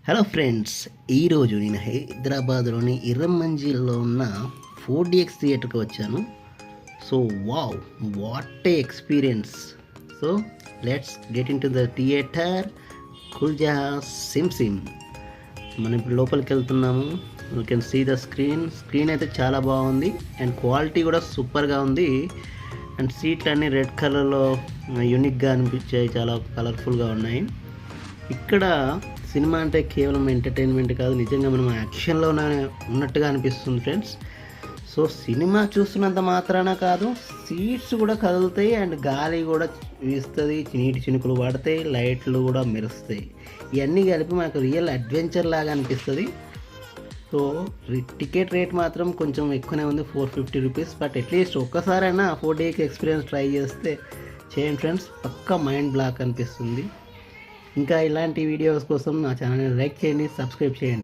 Hello friends, ఈరోజు నేను హైదరాబాద్లోని ఇర్రమంజిల్లో ఉన్న 4DX థియేటర్కి వచ్చాను. So what a experience. So let's get in to the theatre కుల్జా సిమ్ సిమ్. మనం ఇప్పుడు లోపలికి వెళ్తున్నాము. You can see the screen అయితే చాలా బాగుంది అండ్ క్వాలిటీ కూడా సూపర్గా ఉంది. అండ్ సీట్లు అన్నీ రెడ్ కలర్లో యూనిక్గా అనిపించాయి, చాలా కలర్ఫుల్గా ఉన్నాయి. ఇక్కడ సినిమా అంటే కేవలం ఎంటర్టైన్మెంట్ కాదు, నిజంగా మనం యాక్షన్లో ఉన్నట్టుగా అనిపిస్తుంది ఫ్రెండ్స్. సో సినిమా చూస్తున్నంత మాత్రాన కాదు, సీట్స్ కూడా కదులుతాయి అండ్ గాలి కూడా వీస్తుంది, నీటి చినుకులు పడతాయి, లైట్లు కూడా మెరుస్తాయి. ఇవన్నీ కలిపి మనకు రియల్ అడ్వెంచర్ లాగా అనిపిస్తుంది. సో టికెట్ రేట్ మాత్రం కొంచెం ఎక్కువనే ఉంది, 450 రూపీస్. బట్ అట్లీస్ట్ ఒక్కసారైనా 4DX ఎక్స్పీరియన్స్ ట్రై చేయండి ఫ్రెండ్స్, పక్కా మైండ్ బ్లాక్ అనిపిస్తుంది. ఇంకా ఇలాంటి వీడియోస్ కోసం నా ఛానల్ని లైక్ చేయండి, సబ్స్క్రైబ్ చేయండి.